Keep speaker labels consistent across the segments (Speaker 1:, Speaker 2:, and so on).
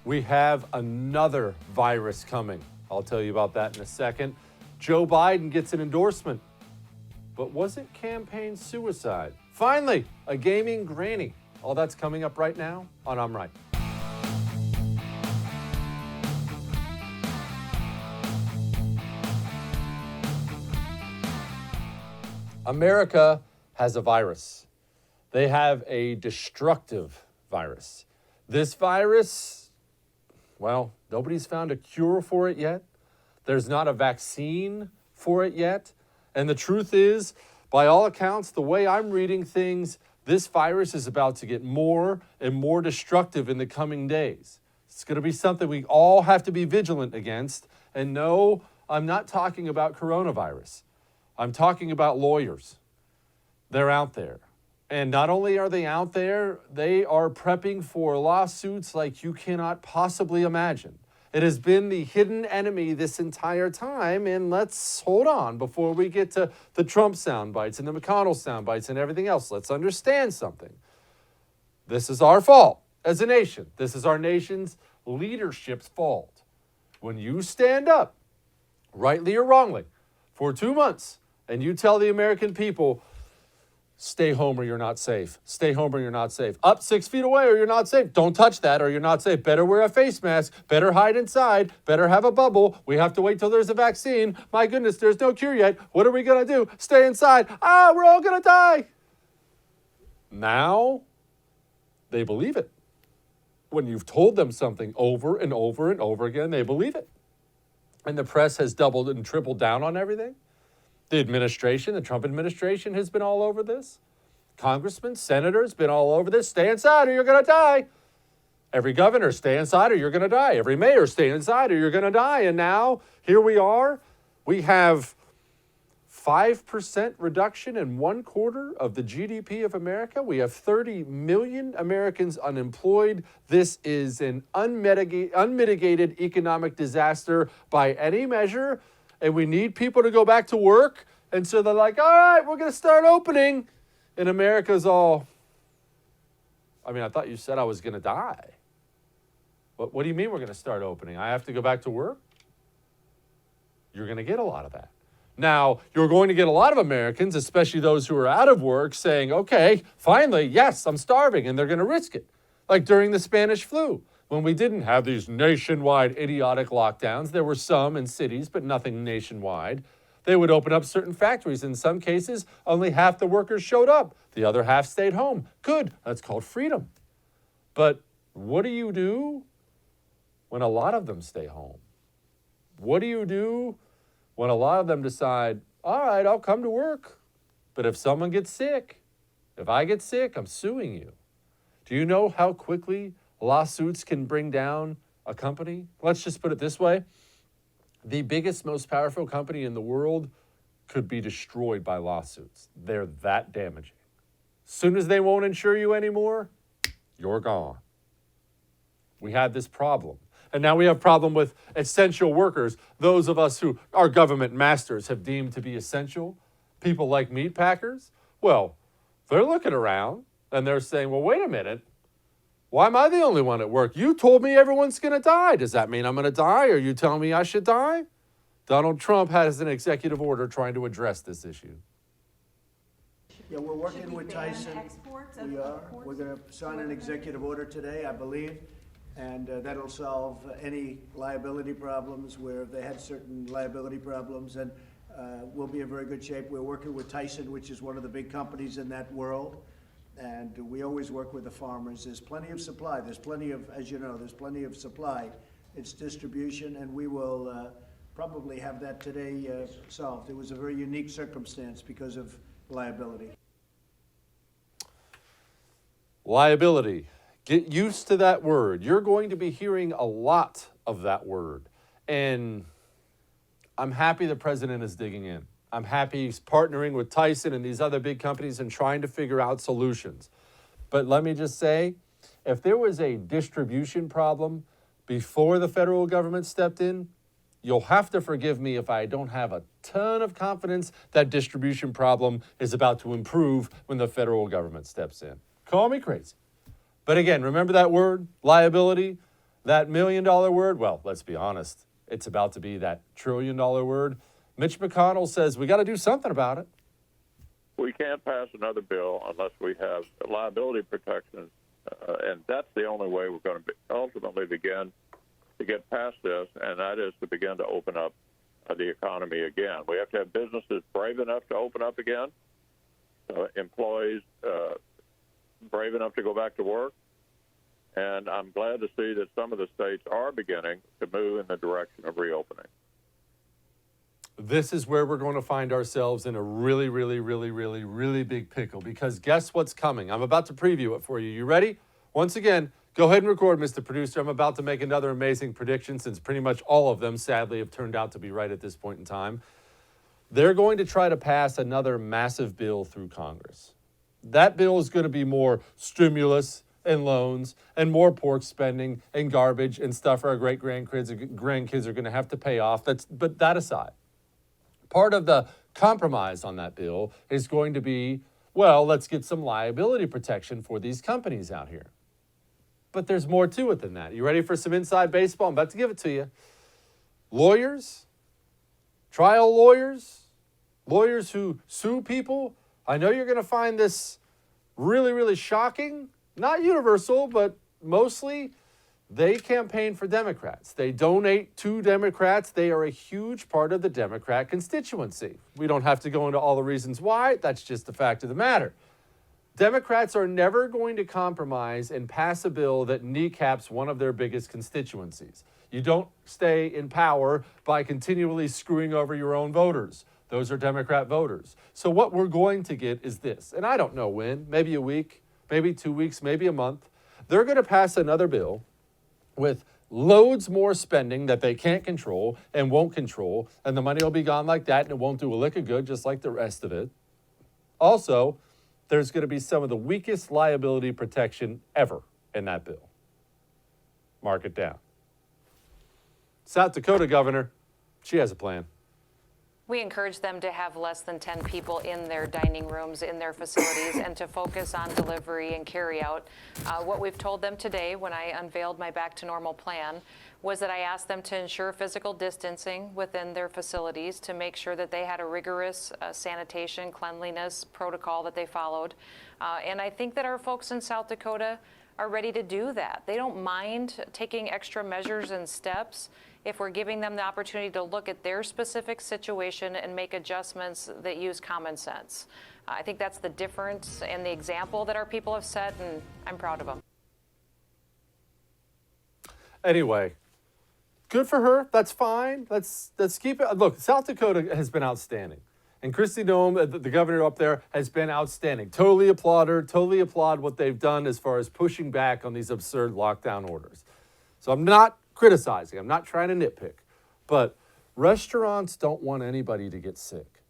Speaker 1: We have another virus coming. I'll tell you about that in a second. Joe Biden gets an endorsement. But was it campaign suicide? Finally, a gaming granny. All that's coming up right now on I'm Right. America has a virus. They have a destructive virus. This virus, well, nobody's found a cure for it yet. There's not a vaccine for it yet. And the truth is, by all accounts, the way I'm reading things, this virus is about to get more and more destructive in the coming days. It's going to be something we all have to be vigilant against. And no, I'm not talking about coronavirus. I'm talking about lawyers. They're out there. And not only are they out there, they are prepping for lawsuits like you cannot possibly imagine. It has been the hidden enemy this entire time, and let's hold on before we get to the Trump sound bites and the McConnell sound bites and everything else. Let's understand something. This is our fault as a nation. This is our nation's leadership's fault. When you stand up, rightly or wrongly, for 2 months, and you tell the American people, stay home or you're not safe. Stay home or you're not safe. Up 6 feet away or you're not safe. Don't touch that or you're not safe. Better wear a face mask. Better hide inside. Better have a bubble. We have to wait till there's a vaccine. My goodness, there's no cure yet. What are we going to do? Stay inside. We're all going to die. Now, they believe it. When you've told them something over and over and over again, they believe it. And the press has doubled and tripled down on everything. The administration, the Trump administration, has been all over this. Congressmen, senators, been all over this. Stay inside or you're going to die. Every governor, stay inside or you're going to die. Every mayor, stay inside or you're going to die. And now, here we are. We have 5% reduction in 1/4 of the GDP of America. We have 30 million Americans unemployed. This is an unmitigated economic disaster by any measure. And we need people to go back to work. And so they're like, all right, we're going to start opening. And America's all, I thought you said I was going to die. What do you mean we're going to start opening? I have to go back to work? You're going to get a lot of that. Now, you're going to get a lot of Americans, especially those who are out of work, saying, okay, finally, yes, I'm starving. And they're going to risk it. Like during the Spanish flu. When we didn't have these nationwide idiotic lockdowns, there were some in cities, but nothing nationwide. They would open up certain factories. In some cases, only half the workers showed up. The other half stayed home. Good. That's called freedom. But what do you do when a lot of them stay home? What do you do when a lot of them decide, all right, I'll come to work, but if someone gets sick, if I get sick, I'm suing you? Do you know how quickly lawsuits can bring down a company? Let's just put it this way. The biggest, most powerful company in the world could be destroyed by lawsuits. They're that damaging. As soon as they won't insure you anymore, you're gone. We had this problem. And now we have a problem with essential workers, those of us who our government masters have deemed to be essential, people like meat packers. Well, they're looking around and they're saying, well, wait a minute. Why am I the only one at work? You told me everyone's going to die. Does that mean I'm going to die? Are you telling me I should die? Donald Trump has an executive order trying to address this issue.
Speaker 2: Yeah, we're working with Tyson. We are. We're going to sign an executive order today, I believe, and that'll solve any liability problems where they had certain liability problems, and we'll be in very good shape. We're working with Tyson, which is one of the big companies in that world. And we always work with the farmers. There's plenty of supply. There's plenty of, as you know, there's plenty of supply. It's distribution, and we will probably have that today solved. It was a very unique circumstance because of liability.
Speaker 1: Liability. Get used to that word. You're going to be hearing a lot of that word. And I'm happy the president is digging in. I'm happy he's partnering with Tyson and these other big companies and trying to figure out solutions. But let me just say, if there was a distribution problem before the federal government stepped in, you'll have to forgive me if I don't have a ton of confidence that distribution problem is about to improve when the federal government steps in. Call me crazy. But again, remember that word, liability? That $1 million word, well, let's be honest, it's about to be that $1 trillion word. Mitch McConnell says we got to do something about it.
Speaker 3: We can't pass another bill unless we have liability protections, and that's the only way we're going to ultimately begin to get past this, and that is to begin to open up the economy again. We have to have businesses brave enough to open up again, employees brave enough to go back to work, and I'm glad to see that some of the states are beginning to move in the direction of reopening.
Speaker 1: This is where we're going to find ourselves in a really, really, really, really, really big pickle, because guess what's coming? I'm about to preview it for you. You ready? Once again, go ahead and record, Mr. Producer. I'm about to make another amazing prediction, since pretty much all of them, sadly, have turned out to be right at this point in time. They're going to try to pass another massive bill through Congress. That bill is going to be more stimulus and loans and more pork spending and garbage and stuff our grandkids are going to have to pay off. But that aside, part of the compromise on that bill is going to be, well, let's get some liability protection for these companies out here. But there's more to it than that. You ready for some inside baseball? I'm about to give it to you. Lawyers, trial lawyers, lawyers who sue people. I know you're going to find this really, really shocking. Not universal, but mostly they campaign for Democrats. They donate to Democrats. They are a huge part of the Democrat constituency. We don't have to go into all the reasons why. That's just the fact of the matter. Democrats are never going to compromise and pass a bill that kneecaps one of their biggest constituencies. You don't stay in power by continually screwing over your own voters. Those are Democrat voters. So what we're going to get is this, and I don't know when, maybe a week, maybe 2 weeks, maybe a month. They're going to pass another bill with loads more spending that they can't control and won't control, and the money will be gone like that, and it won't do a lick of good, just like the rest of it. Also, there's going to be some of the weakest liability protection ever in that bill. Mark it down. South Dakota governor, she has a plan.
Speaker 4: We encourage them to have less than 10 people in their dining rooms, in their facilities, and to focus on delivery and carry out. What we've told them today when I unveiled my back to normal plan was that I asked them to ensure physical distancing within their facilities, to make sure that they had a rigorous sanitation, cleanliness protocol that they followed. And I think that our folks in South Dakota are ready to do that. They don't mind taking extra measures and steps if we're giving them the opportunity to look at their specific situation and make adjustments that use common sense. I think that's the difference and the example that our people have set, and I'm proud of them.
Speaker 1: Anyway, good for her. That's fine. Let's keep it. Look, South Dakota has been outstanding. And Kristi Noem, the governor up there, has been outstanding. Totally applaud her. Totally applaud what they've done as far as pushing back on these absurd lockdown orders. So I'm not criticizing. I'm not trying to nitpick. But restaurants don't want anybody to get sick.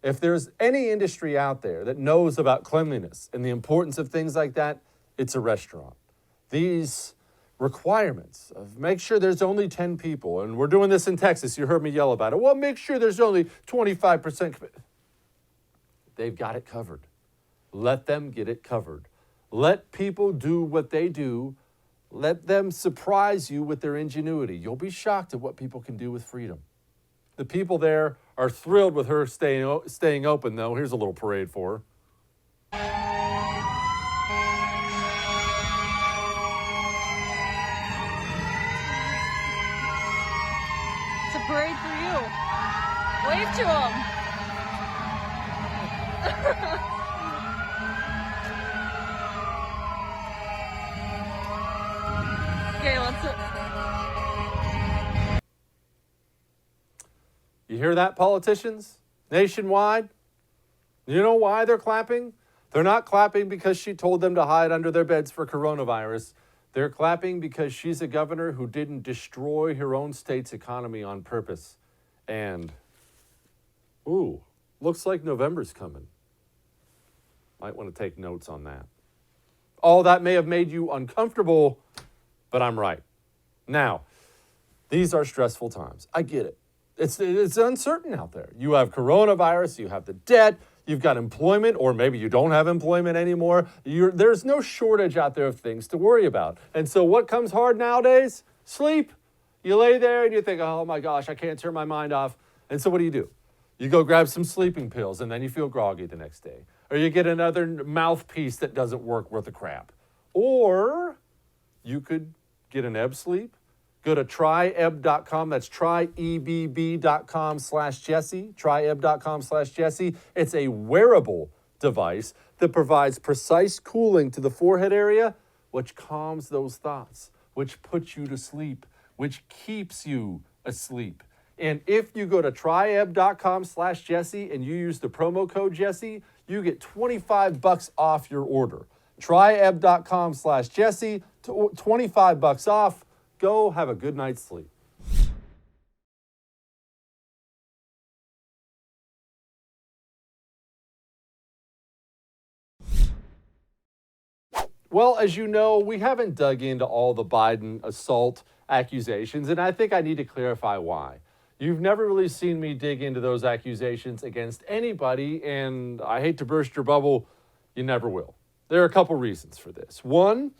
Speaker 1: If there's any industry out there that knows about cleanliness and the importance of things like that, it's a restaurant. These requirements of make sure there's only 10 people, and we're doing this in Texas, you heard me yell about it. Well, make sure there's only 25%. They've got it covered. Let them get it covered. Let people do what they do. Let them surprise you with their ingenuity. You'll be shocked at what people can do with freedom. The people there are thrilled with her staying open, though. Here's a little parade for her.
Speaker 5: It's a parade for you. Wave to them. Okay,
Speaker 1: You hear that, politicians? Nationwide? You know why they're clapping? They're not clapping because she told them to hide under their beds for coronavirus. They're clapping because she's a governor who didn't destroy her own state's economy on purpose. And, ooh, looks like November's coming. Might want to take notes on that. All that may have made you uncomfortable, but I'm right. Now, these are stressful times. I get it. It's uncertain out there. You have coronavirus, you have the debt, you've got employment, or maybe you don't have employment anymore. There's no shortage out there of things to worry about. And so what comes hard nowadays? Sleep. You lay there and you think, oh my gosh, I can't turn my mind off. And so what do? You go grab some sleeping pills and then you feel groggy the next day. Or you get another mouthpiece that doesn't work worth a crap. Or you could get an ebb sleep. Go to tryebb.com. That's tryebb.com/Jesse. Tryebb.com/Jesse. It's a wearable device that provides precise cooling to the forehead area, which calms those thoughts, which puts you to sleep, which keeps you asleep. And if you go to tryebb.com/Jesse and you use the promo code Jesse, you get $25 off your order. Tryebb.com/Jesse, $25 off. Go have a good night's sleep. Well, as you know, we haven't dug into all the Biden assault accusations, and I think I need to clarify why. You've never really seen me dig into those accusations against anybody, and I hate to burst your bubble, you never will. There are a couple reasons for this. One,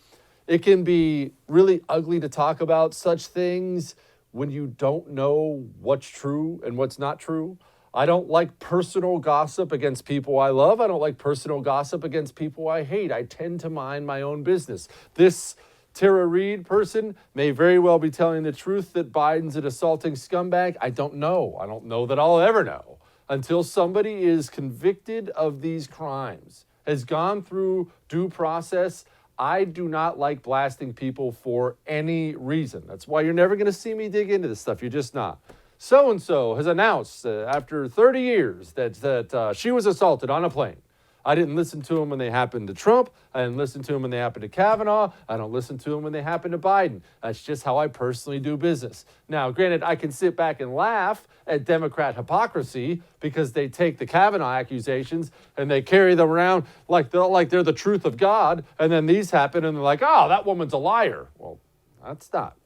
Speaker 1: it can be really ugly to talk about such things when you don't know what's true and what's not true. I don't like personal gossip against people I love. I don't like personal gossip against people I hate. I tend to mind my own business. This Tara Reade person may very well be telling the truth that Biden's an assaulting scumbag. I don't know. I don't know that I'll ever know until somebody is convicted of these crimes, has gone through due process. I do not like blasting people for any reason. That's why you're never going to see me dig into this stuff. You're just not. So-and-so has announced after 30 years that she was assaulted on a plane. I didn't listen to them when they happened to Trump. I didn't listen to them when they happened to Kavanaugh. I don't listen to them when they happened to Biden. That's just how I personally do business. Now, granted, I can sit back and laugh at Democrat hypocrisy because they take the Kavanaugh accusations and they carry them around like they're the truth of God. And then these happen and they're like, oh, that woman's a liar. Well, that's not.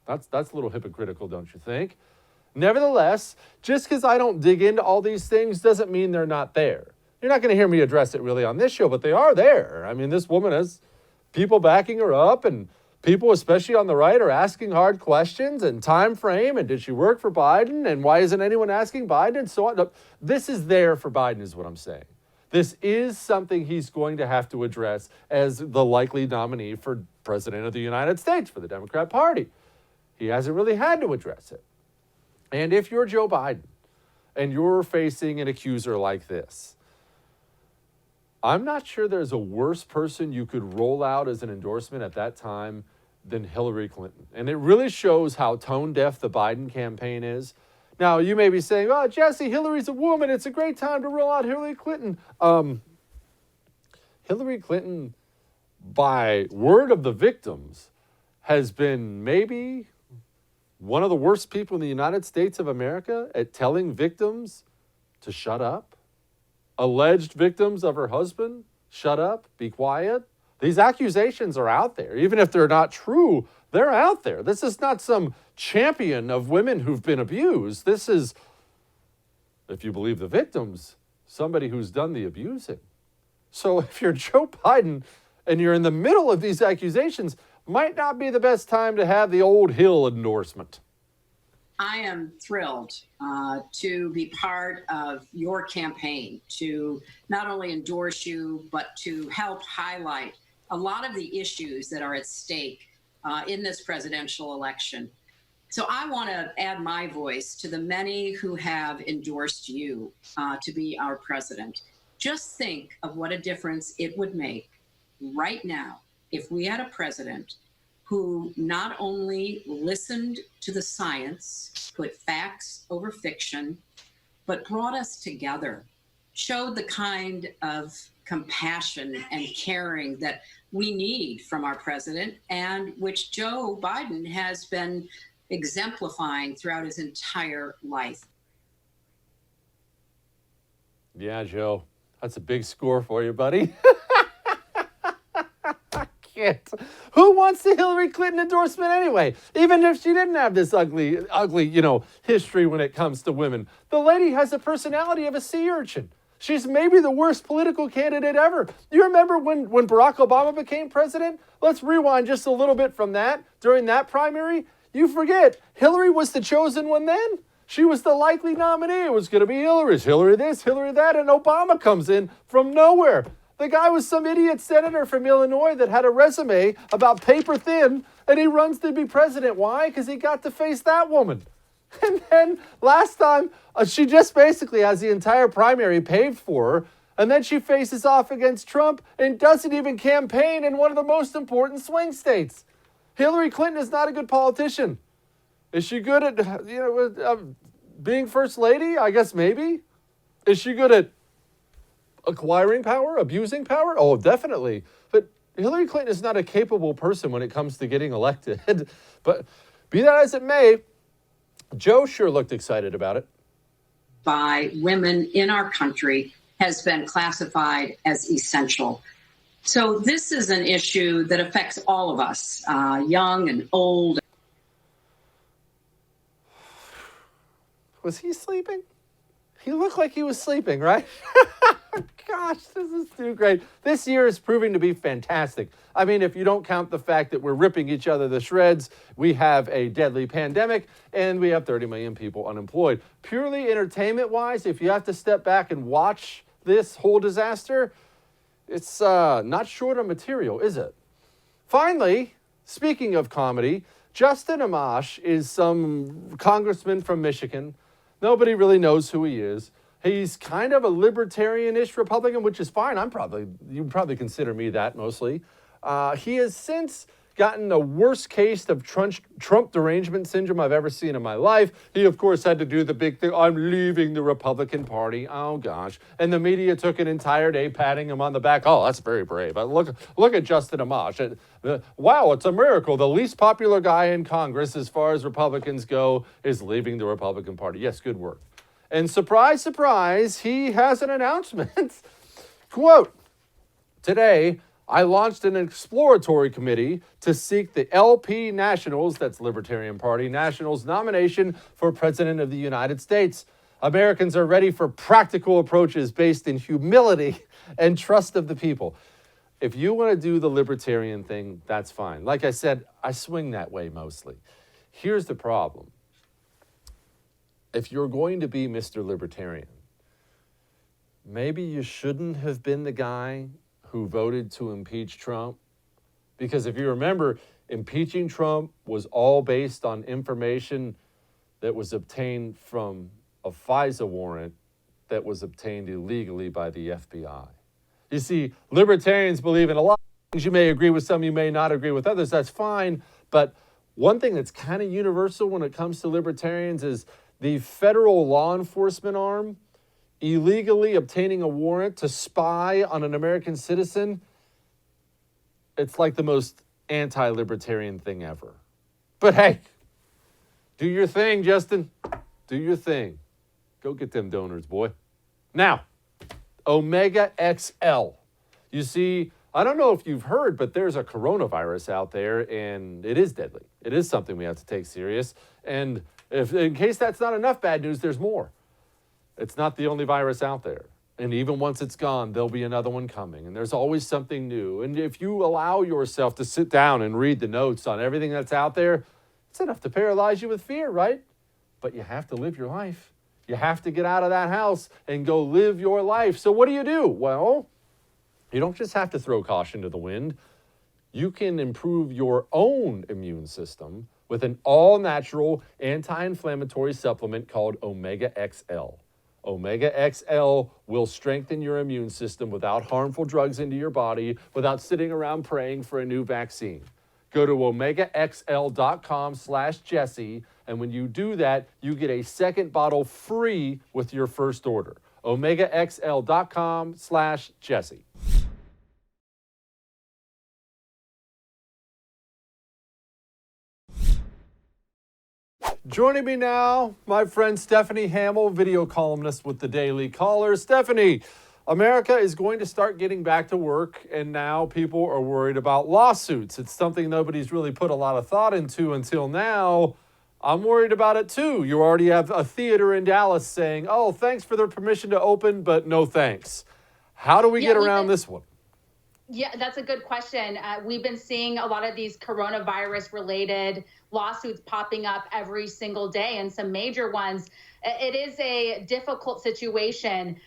Speaker 1: That's a little hypocritical, don't you think? Nevertheless, just because I don't dig into all these things doesn't mean they're not there. You're not going to hear me address it really on this show, but they are there. I mean, this woman has people backing her up, and people, especially on the right, are asking hard questions and time frame, and did she work for Biden, and why isn't anyone asking Biden, and so on. No, this is there for Biden is what I'm saying. This is something he's going to have to address as the likely nominee for president of the United States for the Democrat Party. He hasn't really had to address it. And if you're Joe Biden and you're facing an accuser like this, I'm not sure there's a worse person you could roll out as an endorsement at that time than Hillary Clinton. And it really shows how tone deaf the Biden campaign is. Now, you may be saying, oh, Jesse, Hillary's a woman. It's a great time to roll out Hillary Clinton. Hillary Clinton, by word of the victims, has been maybe one of the worst people in the United States of America at telling victims to shut up. Alleged victims of her husband, shut up, be quiet. These accusations are out there. Even if they're not true, they're out there. This is not some champion of women who've been abused. This is, if you believe the victims, somebody who's done the abusing. So if you're Joe Biden and you're in the middle of these accusations, might not be the best time to have the old Hill endorsement.
Speaker 6: I am thrilled to be part of your campaign, to not only endorse you, but to help highlight a lot of the issues that are at stake in this presidential election. So I want to add my voice to the many who have endorsed you to be our president. Just think of what a difference it would make right now if we had a president who not only listened to the science, put facts over fiction, but brought us together, showed the kind of compassion and caring that we need from our president, and which Joe Biden has been exemplifying throughout his entire life.
Speaker 1: Yeah, Joe, that's a big score for you, buddy. Who wants the Hillary Clinton endorsement anyway? Even if she didn't have this ugly, history when it comes to women. The lady has the personality of a sea urchin. She's maybe the worst political candidate ever. You remember when Barack Obama became president? Let's rewind just a little bit from that. During that primary, you forget, Hillary was the chosen one then. She was the likely nominee. It was going to be Hillary. It's Hillary this, Hillary that, and Obama comes in from nowhere. The guy was some idiot senator from Illinois that had a resume about paper thin, and he runs to be president. Why? Because he got to face that woman. And then last time, she just basically has the entire primary paved for her, and then she faces off against Trump and doesn't even campaign in one of the most important swing states. Hillary Clinton is not a good politician. Is she good at, being first lady? I guess maybe. Is she good at acquiring power, abusing power? Oh, definitely. But Hillary Clinton is not a capable person when it comes to getting elected. But be that as it may, Joe sure looked excited about it.
Speaker 6: By women in our country has been classified as essential. So this is an issue that affects all of us, young and old.
Speaker 1: Was he sleeping? He looked like he was sleeping, right? Gosh, this is too great. This year is proving to be fantastic. I mean, if you don't count the fact that we're ripping each other to shreds, we have a deadly pandemic, and we have 30 million people unemployed. Purely entertainment-wise, if you have to step back and watch this whole disaster, it's not short of material, is it? Finally, speaking of comedy, Justin Amash is some congressman from Michigan. Nobody really knows who he is. He's kind of a libertarian-ish Republican, which is fine. You'd probably consider me that mostly. He has since gotten the worst case of Trump derangement syndrome I've ever seen in my life. He, of course, had to do the big thing, I'm leaving the Republican Party. Oh, gosh. And the media took an entire day patting him on the back. Oh, that's very brave. But look at Justin Amash. Wow, it's a miracle. The least popular guy in Congress, as far as Republicans go, is leaving the Republican Party. Yes, good work. And surprise, surprise, he has an announcement. Quote, today, I launched an exploratory committee to seek the LP Nationals, that's Libertarian Party Nationals, nomination for President of the United States. Americans are ready for practical approaches based in humility and trust of the people. If you want to do the libertarian thing, that's fine. Like I said, I swing that way mostly. Here's the problem. If you're going to be Mr. Libertarian, maybe you shouldn't have been the guy who voted to impeach Trump. Because if you remember, impeaching Trump was all based on information that was obtained from a FISA warrant that was obtained illegally by the FBI. You see, libertarians believe in a lot of things. You may agree with some, you may not agree with others. That's fine. But one thing that's kind of universal when it comes to libertarians is the federal law enforcement arm illegally obtaining a warrant to spy on an American citizen. It's like the most anti-libertarian thing ever. But hey, do your thing, Justin. Do your thing. Go get them donors, boy. Now, Omega XL. You see, I don't know if you've heard, but there's a coronavirus out there, and it is deadly. It is something we have to take serious. And if, in case that's not enough bad news, there's more. It's not the only virus out there. And even once it's gone, there'll be another one coming. And there's always something new. And if you allow yourself to sit down and read the notes on everything that's out there, it's enough to paralyze you with fear, right? But you have to live your life. You have to get out of that house and go live your life. So what do? Well, you don't just have to throw caution to the wind. You can improve your own immune system with an all-natural anti-inflammatory supplement called Omega XL. Omega XL will strengthen your immune system without harmful drugs into your body, without sitting around praying for a new vaccine. Go to omegaxl.com/Jesse, and when you do that, you get a second bottle free with your first order. omegaxl.com/Jesse. Joining me now, my friend Stephanie Hamill, video columnist with the Daily Caller. Stephanie, America is going to start getting back to work, and now people are worried about lawsuits. It's something nobody's really put a lot of thought into until now. I'm worried about it too. You already have a theater in Dallas saying, oh, thanks for their permission to open, but no thanks. How do we get around this one?
Speaker 7: Yeah, that's a good question. We've been seeing a lot of these coronavirus related lawsuits popping up every single day, and some major ones. It is a difficult situation,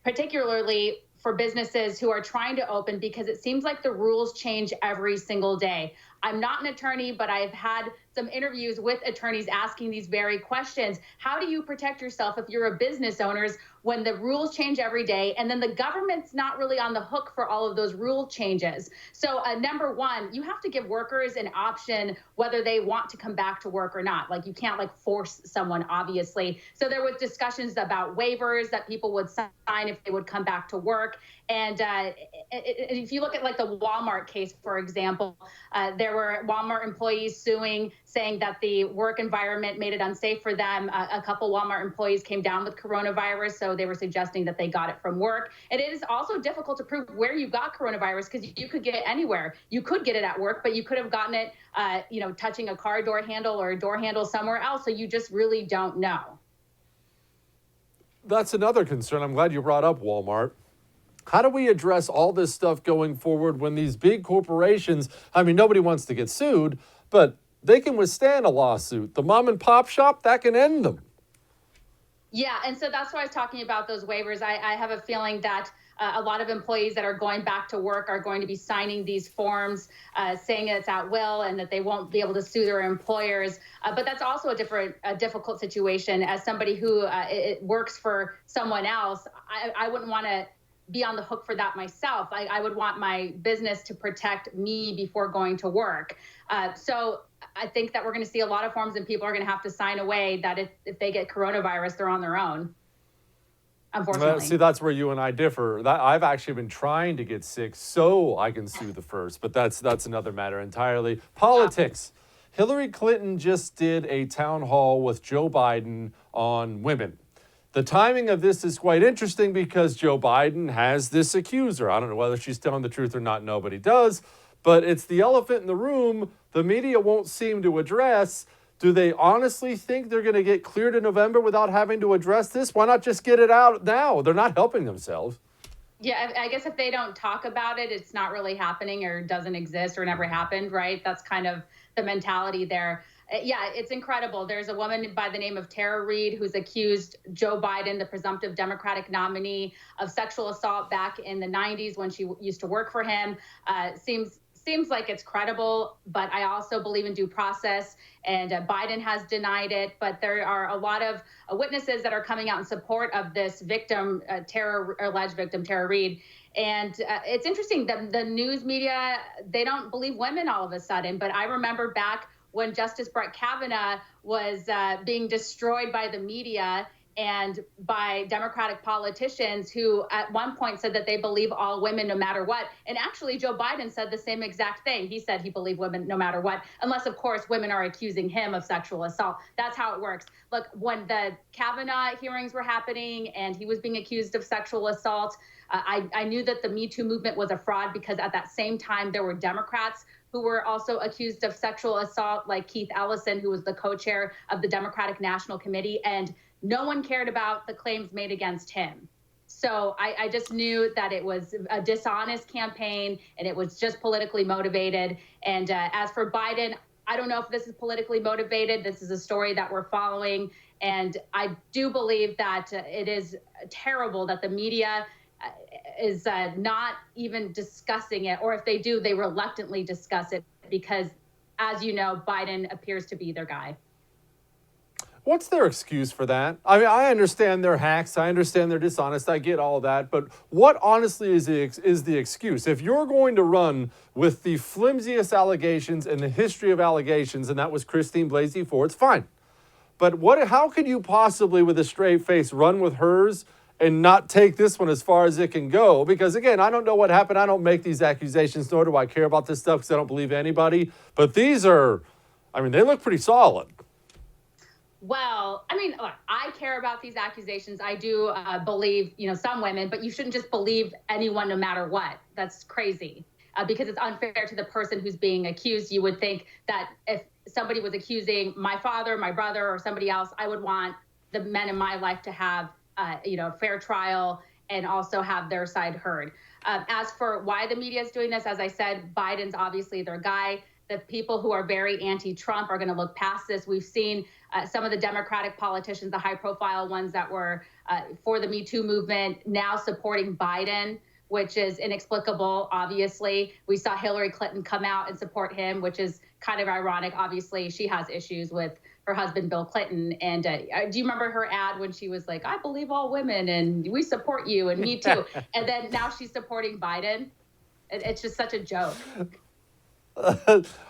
Speaker 7: particularly for businesses who are trying to open, because it seems like the rules change every single day. I'm not an attorney, but I've had some interviews with attorneys asking these very questions. How do you protect yourself if you're a business owner when the rules change every day, and then the government's not really on the hook for all of those rule changes? So number one, you have to give workers an option whether they want to come back to work or not. Like, you can't force someone, obviously. So there was discussions about waivers that people would sign if they would come back to work. And if you look at the Walmart case, for example, there were Walmart employees suing, saying that the work environment made it unsafe for them. A couple Walmart employees came down with coronavirus, so they were suggesting that they got it from work. And it is also difficult to prove where you got coronavirus, because you could get it anywhere. You could get it at work, but you could have gotten it, touching a car door handle or a door handle somewhere else. So you just really don't know.
Speaker 1: That's another concern. I'm glad you brought up Walmart. How do we address all this stuff going forward when these big corporations, I mean, nobody wants to get sued, but they can withstand a lawsuit. The mom and pop shop, that can end them.
Speaker 7: Yeah, and so that's why I was talking about those waivers. I have a feeling that a lot of employees that are going back to work are going to be signing these forms saying it's at will and that they won't be able to sue their employers. But that's also a difficult situation. As somebody who it works for someone else, I wouldn't want to be on the hook for that myself. I would want my business to protect me before going to work. So I think that we're going to see a lot of forms, and people are going to have to sign away that if they get coronavirus, they're on their own. Unfortunately.
Speaker 1: See, that's where you and I differ. I've actually been trying to get sick so I can sue the first, but that's another matter entirely. Politics. Hillary Clinton just did a town hall with Joe Biden on women. The timing of this is quite interesting because Joe Biden has this accuser. I don't know whether she's telling the truth or not. Nobody does. But it's the elephant in the room the media won't seem to address. Do they honestly think they're going to get cleared in November without having to address this? Why not just get it out now? They're not helping themselves.
Speaker 7: Yeah, I guess if they don't talk about it, it's not really happening or doesn't exist or never happened, right? That's kind of the mentality there. Yeah, it's incredible. There's a woman by the name of Tara Reid who's accused Joe Biden, the presumptive Democratic nominee, of sexual assault back in the 90s when she used to work for him. Seems like it's credible, but I also believe in due process, and Biden has denied it. But there are a lot of witnesses that are coming out in support of this victim, alleged victim, Tara Reid. And it's interesting that the news media, they don't believe women all of a sudden. But I remember back when Justice Brett Kavanaugh was being destroyed by the media and by Democratic politicians who at one point said that they believe all women no matter what. And actually, Joe Biden said the same exact thing. He said he believed women no matter what, unless, of course, women are accusing him of sexual assault. That's how it works. Look, when the Kavanaugh hearings were happening and he was being accused of sexual assault, I knew that the Me Too movement was a fraud, because at that same time, there were Democrats who were also accused of sexual assault, like Keith Ellison, who was the co-chair of the Democratic National Committee, and no one cared about the claims made against him. So I just knew that it was a dishonest campaign and it was just politically motivated. And as for Biden, I don't know if this is politically motivated. This is a story that we're following. And I do believe that it is terrible that the media is not even discussing it, or if they do, they reluctantly discuss it because, as you know, Biden appears to be their guy.
Speaker 1: What's their excuse for that? I mean, I understand they're hacks. I understand they're dishonest. I get all that. But what honestly is the excuse? If you're going to run with the flimsiest allegations in the history of allegations, and that was Christine Blasey Ford's, fine. But how could you possibly, with a straight face, run with hers and not take this one as far as it can go? Because, again, I don't know what happened. I don't make these accusations, nor do I care about this stuff because I don't believe anybody. But these are, I mean, they look pretty solid.
Speaker 7: Well, I mean, look, I care about these accusations. I do believe, some women, but you shouldn't just believe anyone no matter what. That's crazy because it's unfair to the person who's being accused. You would think that if somebody was accusing my father, my brother, or somebody else, I would want the men in my life to have, a fair trial and also have their side heard. As for why the media is doing this, as I said, Biden's obviously their guy. The people who are very anti-Trump are going to look past this. We've seen some of the Democratic politicians, the high-profile ones that were for the Me Too movement, now supporting Biden, which is inexplicable, obviously. We saw Hillary Clinton come out and support him, which is kind of ironic. Obviously, she has issues with her husband, Bill Clinton. And do you remember her ad when she was like, I believe all women and we support you and me too. And then now she's supporting Biden. It's just such a joke.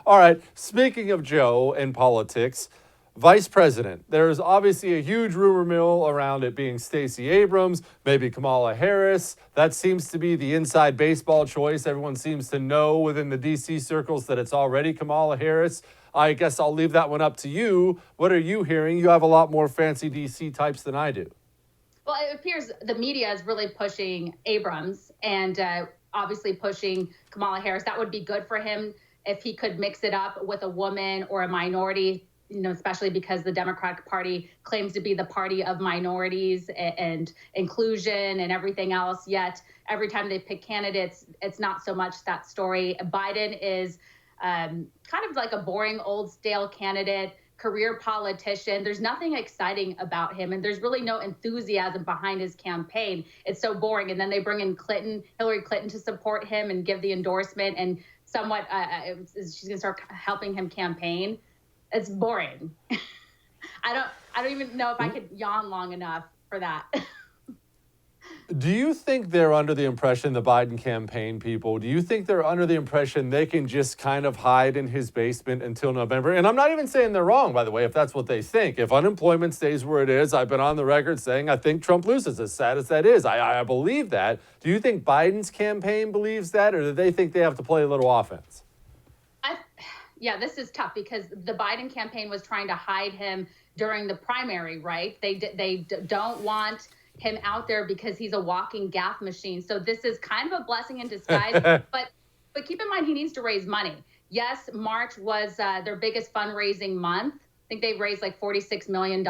Speaker 1: All right. Speaking of Joe and politics, Vice President, there's obviously a huge rumor mill around it being Stacey Abrams, maybe Kamala Harris. That seems to be the inside baseball choice. Everyone seems to know within the D.C. circles that it's already Kamala Harris. I guess I'll leave that one up to you. What are you hearing? You have a lot more fancy D.C. types than I do.
Speaker 7: Well, it appears the media is really pushing Abrams and obviously pushing Kamala Harris. That would be good for him if he could mix it up with a woman or a minority, especially because the Democratic Party claims to be the party of minorities and inclusion and everything else. Yet every time they pick candidates, it's not so much that story. Biden is kind of like a boring, old, stale candidate, career politician. There's nothing exciting about him, and there's really no enthusiasm behind his campaign. It's so boring. And then they bring in Hillary Clinton to support him and give the endorsement, and somewhat she's going to start helping him campaign. It's boring. I don't even know if I could yawn long enough for that.
Speaker 1: Do you think they're under the impression, the Biden campaign people, do you think they're under the impression they can just kind of hide in his basement until November? And I'm not even saying they're wrong, by the way, if that's what they think. If unemployment stays where it is, I've been on the record saying I think Trump loses, as sad as that is. I believe that. Do you think Biden's campaign believes that, or do they think they have to play a little offense?
Speaker 7: Yeah, this is tough because the Biden campaign was trying to hide him during the primary, right? They don't want him out there because he's a walking gaffe machine. So this is kind of a blessing in disguise. but keep in mind, he needs to raise money. Yes, March was their biggest fundraising month. I think they raised like $46 million.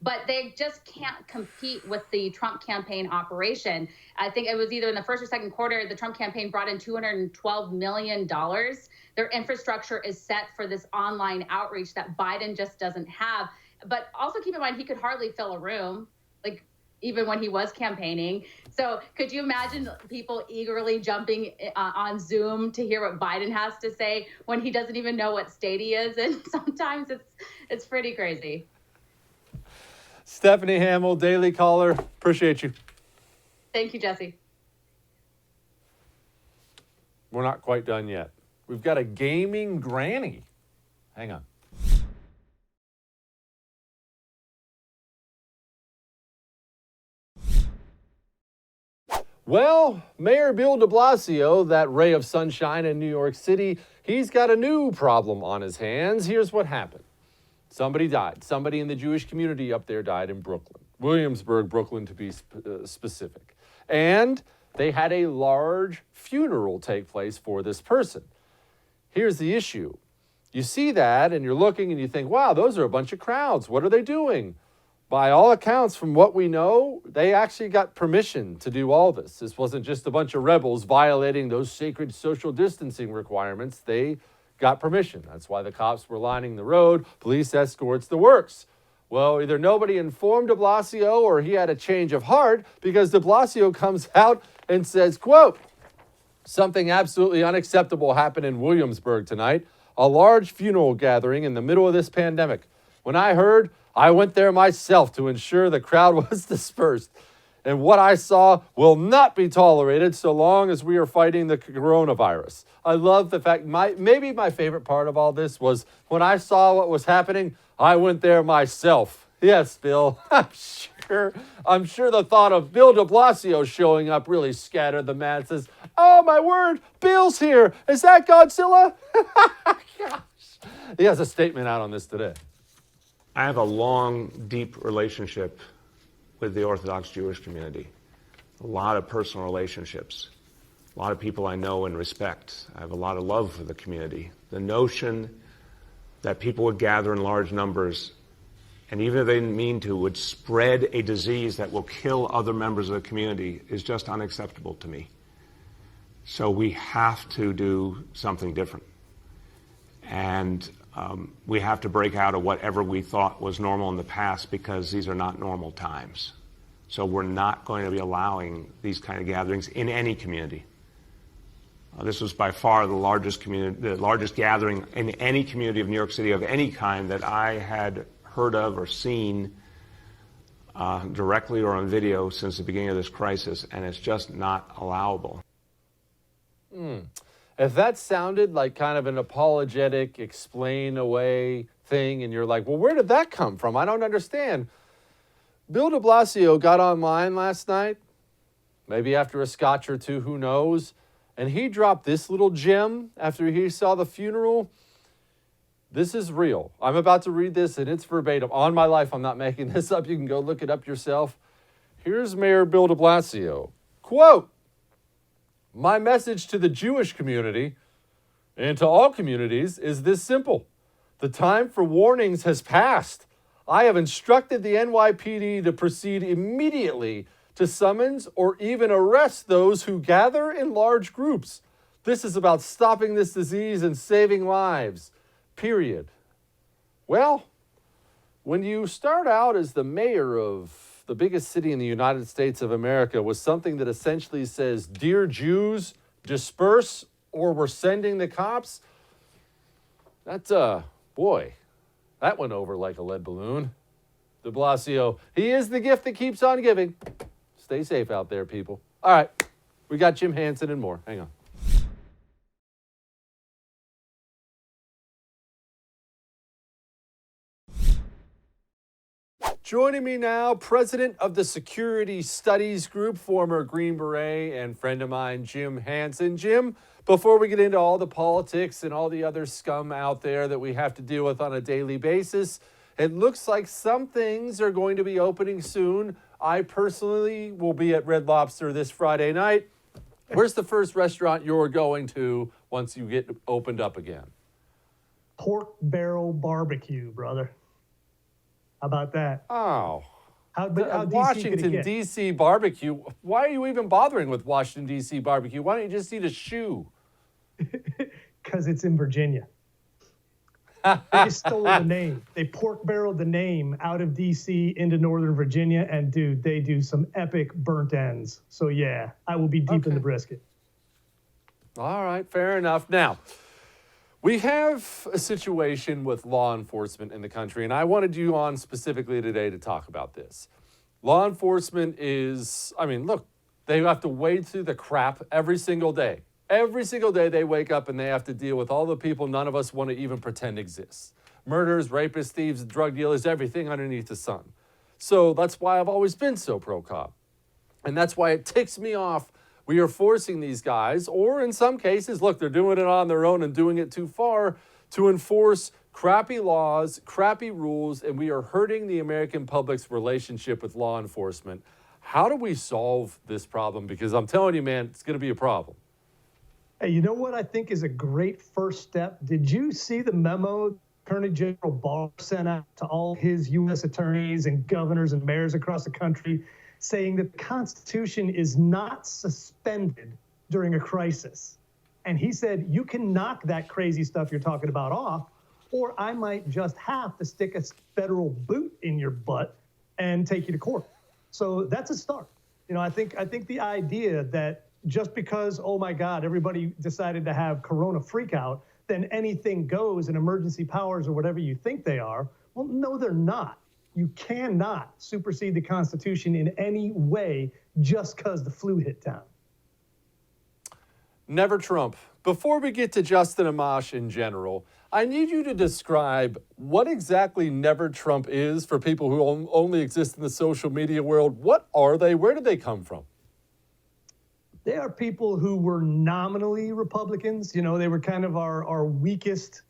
Speaker 7: But they just can't compete with the Trump campaign operation. I think it was either in the first or second quarter, the Trump campaign brought in $212 million. Their infrastructure is set for this online outreach that Biden just doesn't have. But also keep in mind, he could hardly fill a room, like even when he was campaigning. So could you imagine people eagerly jumping on Zoom to hear what Biden has to say when he doesn't even know what state he is in? Sometimes it's pretty crazy.
Speaker 1: Stephanie Hamill, Daily Caller, appreciate you.
Speaker 7: Thank you, Jesse.
Speaker 1: We're not quite done yet. We've got a gaming granny. Hang on. Well, Mayor Bill de Blasio, that ray of sunshine in New York City, he's got a new problem on his hands. Here's what happened. Somebody died. Somebody in the Jewish community up there died in Brooklyn. Williamsburg, Brooklyn to be specific. And they had a large funeral take place for this person. Here's the issue. You see that and you're looking and you think, wow, those are a bunch of crowds. What are they doing? By all accounts, from what we know, they actually got permission to do all this. This wasn't just a bunch of rebels violating those sacred social distancing requirements. They got permission. That's why the cops were lining the road, police escorts, the works. Well, either nobody informed de Blasio or he had a change of heart, because de Blasio comes out and says, quote, something absolutely unacceptable happened in Williamsburg tonight, a large funeral gathering in the middle of this pandemic. When I heard, I went there myself to ensure the crowd was dispersed. And what I saw will not be tolerated so long as we are fighting the coronavirus. I love the fact, maybe my favorite part of all this was when I saw what was happening, I went there myself. Yes, Bill, I'm sure the thought of Bill de Blasio showing up really scattered the masses. Oh, my word, Bill's here. Is that Godzilla? Gosh. He has a statement out on this today.
Speaker 8: I have a long, deep relationship with the Orthodox Jewish community. A lot of personal relationships. A lot of people I know and respect. I have a lot of love for the community. The notion that people would gather in large numbers, and even if they didn't mean to, would spread a disease that will kill other members of the community is just unacceptable to me. So we have to do something different. And we have to break out of whatever we thought was normal in the past, because these are not normal times. So we're not going to be allowing these kind of gatherings in any community. This was by far the largest gathering in any community of New York City of any kind that I had heard of or seen directly or on video since the beginning of this crisis, and it's just not allowable.
Speaker 1: If that sounded like kind of an apologetic, explain away thing, and you're like, well, where did that come from? I don't understand. Bill de Blasio got online last night, maybe after a scotch or two, who knows, and he dropped this little gem after he saw the funeral. This is real. I'm about to read this, and it's verbatim. On my life, I'm not making this up. You can go look it up yourself. Here's Mayor Bill de Blasio. Quote, "My message to the Jewish community and to all communities is this simple. The time for warnings has passed. I have instructed the NYPD to proceed immediately to summons or even arrest those who gather in large groups. This is about stopping this disease and saving lives. Period." Well, when you start out as the mayor of the biggest city in the United States of America with something that essentially says, "Dear Jews, disperse or we're sending the cops," that's, boy, that went over like a lead balloon. De Blasio, he is the gift that keeps on giving. Stay safe out there, people. All right, we got Jim Hanson and more. Hang on. Joining me now, president of the Security Studies Group, former Green Beret and friend of mine, Jim Hanson. Jim, before we get into all the politics and all the other scum out there that we have to deal with on a daily basis, it looks like some things are going to be opening soon. I personally will be at Red Lobster this Friday night. Where's the first restaurant you're going to once you get opened up again?
Speaker 9: Pork Barrel Barbecue, brother. How about that?
Speaker 1: Oh.
Speaker 9: How DC could it
Speaker 1: Washington,
Speaker 9: get?
Speaker 1: D.C. barbecue. Why are you even bothering with Washington, D.C. barbecue? Why don't you just eat a shoe?
Speaker 9: Because it's in Virginia. They just stole the name. They pork barreled the name out of D.C. into Northern Virginia, and dude, they do some epic burnt ends. So yeah, I will be deep in the brisket.
Speaker 1: All right, fair enough. Now, we have a situation with law enforcement in the country, and I wanted you on specifically today to talk about this. Law enforcement is, look, they have to wade through the crap every single day. Every single day they wake up and they have to deal with all the people none of us want to even pretend exists. Murderers, rapists, thieves, drug dealers, everything underneath the sun. So that's why I've always been so pro-cop. And that's why it ticks me off. We are forcing these guys, or in some cases, look, they're doing it on their own and doing it too far, to enforce crappy laws, crappy rules, and we are hurting the American public's relationship with law enforcement. How do we solve this problem? Because I'm telling you, man, it's going to be a problem.
Speaker 9: Hey, you know what I think is a great first step? Did you see the memo Attorney General Barr sent out to all his U.S. attorneys and governors and mayors across the country, saying that the Constitution is not suspended during a crisis? And he said, you can knock that crazy stuff you're talking about off, or I might just have to stick a federal boot in your butt and take you to court. So that's a start. You know, I think the idea that just because, oh my God, everybody decided to have Corona freakout, then anything goes and emergency powers or whatever you think they are. Well, no, they're not. You cannot supersede the Constitution in any way just because the flu hit town.
Speaker 1: Never Trump. Before we get to Justin Amash in general, I need you to describe what exactly Never Trump is for people who only exist in the social media world. What are they? Where did they come from?
Speaker 9: They are people who were nominally Republicans. You know, they were kind of our weakest,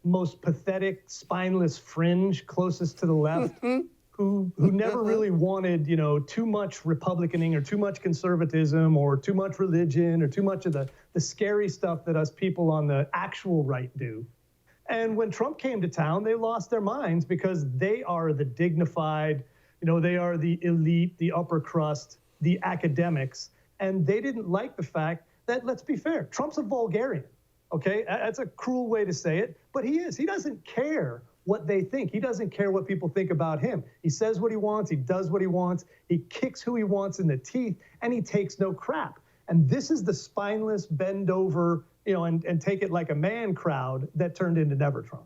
Speaker 9: most pathetic, spineless fringe closest to the left, who never really wanted, you know, too much Republicaning or too much conservatism or too much religion or too much of the scary stuff that us people on the actual right do. And when Trump came to town, they lost their minds because they are the dignified, they are the elite, the upper crust, the academics. And they didn't like the fact that, let's be fair, Trump's a vulgarian. Okay, that's a cruel way to say it, but he is. He doesn't care what they think. He doesn't care what people think about him. He says what he wants. He does what he wants. He kicks who he wants in the teeth, and he takes no crap. And this is the spineless, bend over, and take it like a man crowd that turned into Never Trump.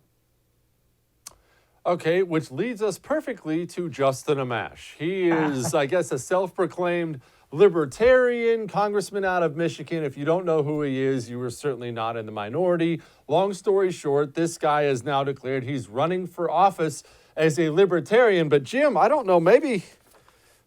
Speaker 1: Okay, which leads us perfectly to Justin Amash. He is, I guess, a self-proclaimed libertarian congressman out of Michigan. If you don't know who he is, you are certainly not in the minority. Long story short, this guy has now declared he's running for office as a libertarian. But Jim, I don't know, maybe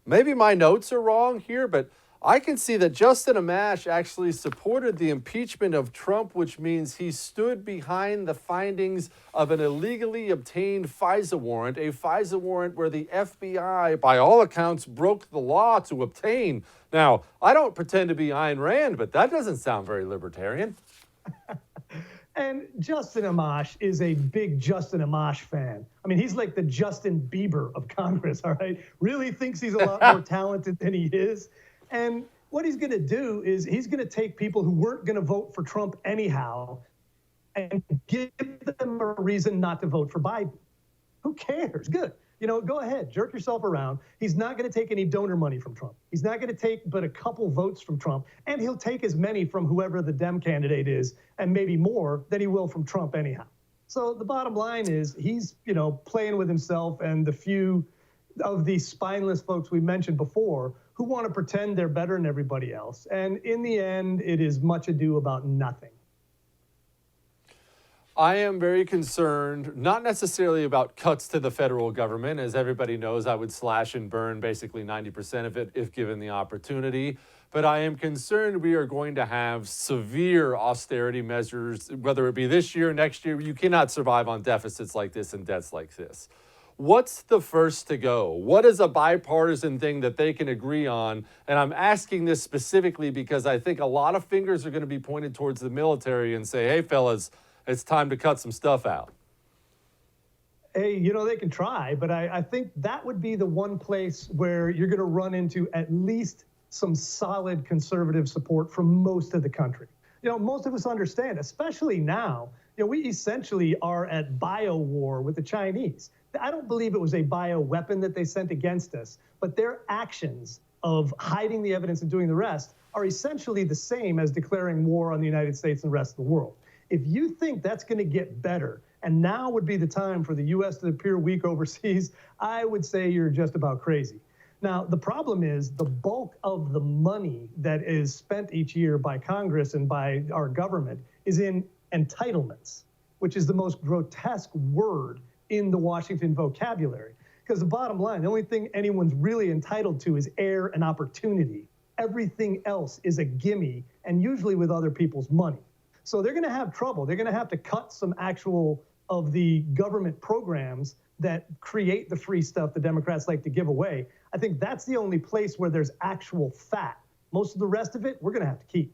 Speaker 1: my notes are wrong here, but I can see that Justin Amash actually supported the impeachment of Trump, which means he stood behind the findings of an illegally obtained FISA warrant, a FISA warrant where the FBI, by all accounts, broke the law to obtain. Now, I don't pretend to be Ayn Rand, but that doesn't sound very libertarian.
Speaker 9: And Justin Amash is a big Justin Amash fan. I mean, he's like the Justin Bieber of Congress, all right? Really thinks he's a lot more talented than he is. And what he's going to do is he's going to take people who weren't going to vote for Trump anyhow and give them a reason not to vote for Biden. Who cares? Good. Go ahead, jerk yourself around. He's not going to take any donor money from Trump. He's not going to take but a couple votes from Trump, and he'll take as many from whoever the Dem candidate is, and maybe more than he will from Trump anyhow. So the bottom line is he's, playing with himself and the few of these spineless folks we mentioned before who want to pretend they're better than everybody else. And in the end, it is much ado about nothing.
Speaker 1: I am very concerned, not necessarily about cuts to the federal government. As everybody knows, I would slash and burn basically 90% of it if given the opportunity. But I am concerned we are going to have severe austerity measures, whether it be this year, next year. You cannot survive on deficits like this and debts like this. What's the first to go? What is a bipartisan thing that they can agree on? And I'm asking this specifically because I think a lot of fingers are going to be pointed towards the military and say, hey, fellas, it's time to cut some stuff out.
Speaker 9: Hey, they can try, but I think that would be the one place where you're going to run into at least some solid conservative support from most of the country. Most of us understand, especially now, we essentially are at bio war with the Chinese. I don't believe it was a bio weapon that they sent against us, but their actions of hiding the evidence and doing the rest are essentially the same as declaring war on the United States and the rest of the world. If you think that's going to get better, and now would be the time for the U.S. to appear weak overseas, I would say you're just about crazy. Now, the problem is the bulk of the money that is spent each year by Congress and by our government is in entitlements, which is the most grotesque word in the Washington vocabulary. Because the bottom line, the only thing anyone's really entitled to is air and opportunity. Everything else is a gimme, and usually with other people's money. So they're going to have trouble. They're going to have to cut some actual of the government programs that create the free stuff the Democrats like to give away. I think that's the only place where there's actual fat. Most of the rest of it, we're going to have to keep.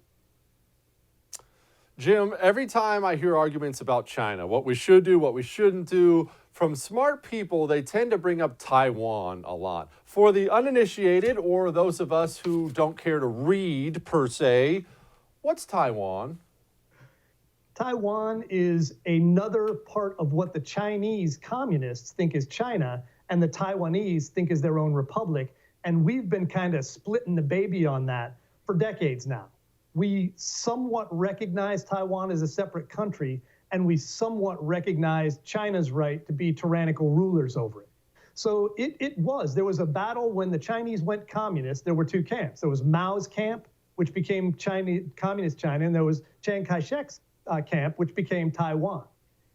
Speaker 1: Jim, every time I hear arguments about China, what we should do, what we shouldn't do, from smart people, they tend to bring up Taiwan a lot. For the uninitiated or those of us who don't care to read per se, what's Taiwan?
Speaker 9: Taiwan is another part of what the Chinese communists think is China and the Taiwanese think is their own republic. And we've been kind of splitting the baby on that for decades now. We somewhat recognize Taiwan as a separate country, and we somewhat recognize China's right to be tyrannical rulers over it. So there was a battle when the Chinese went communist. There were two camps. There was Mao's camp, which became communist China, and there was Chiang Kai-shek's camp, which became Taiwan.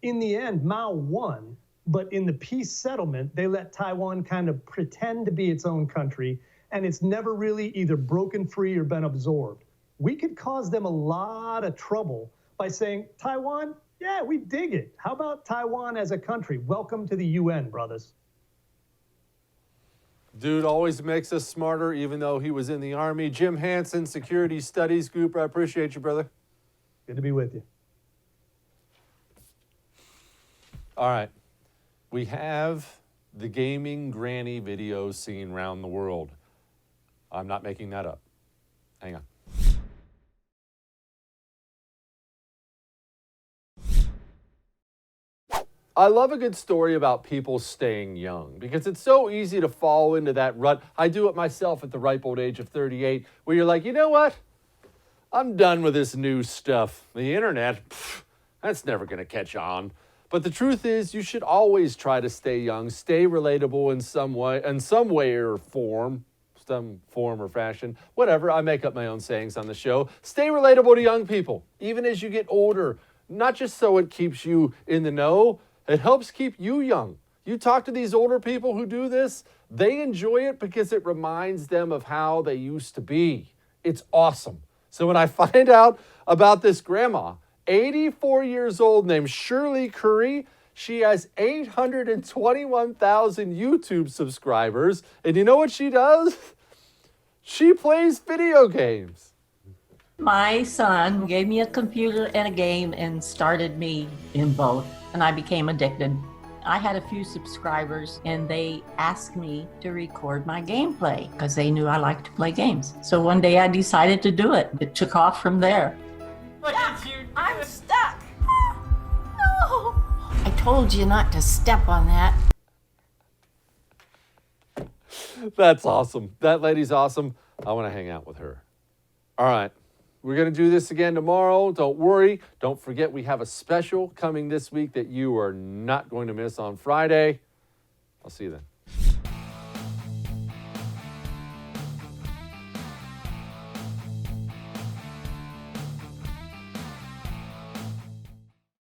Speaker 9: In the end, Mao won, but in the peace settlement, they let Taiwan kind of pretend to be its own country, and it's never really either broken free or been absorbed. We could cause them a lot of trouble by saying, Taiwan, yeah, we dig it. How about Taiwan as a country? Welcome to the UN, brothers.
Speaker 1: Dude always makes us smarter, even though he was in the Army. Jim Hanson, Security Studies Group. I appreciate you, brother.
Speaker 9: Good to be with you.
Speaker 1: All right. We have the gaming granny videos seen around the world. I'm not making that up. Hang on. I love a good story about people staying young because it's so easy to fall into that rut. I do it myself at the ripe old age of 38, where you're like, you know what? I'm done with this new stuff. The internet, that's never going to catch on. But the truth is, you should always try to stay young, stay relatable in some way or form, some form or fashion, whatever. I make up my own sayings on the show. Stay relatable to young people, even as you get older, not just so it keeps you in the know. It helps keep you young. You talk to these older people who do this, they enjoy it because it reminds them of how they used to be. It's awesome. So when I find out about this grandma, 84 years old, named Shirley Curry, she has 821,000 YouTube subscribers. And you know what she does? She plays video games.
Speaker 10: My son gave me a computer and a game and started me in both, and I became addicted. I had a few subscribers and they asked me to record my gameplay because they knew I liked to play games. So one day I decided to do it. It took off from there. I'm stuck. No. I told you not to step on that.
Speaker 1: That's awesome. That lady's awesome. I want to hang out with her. All right. We're going to do this again tomorrow. Don't worry. Don't forget we have a special coming this week that you are not going to miss on Friday. I'll see you then.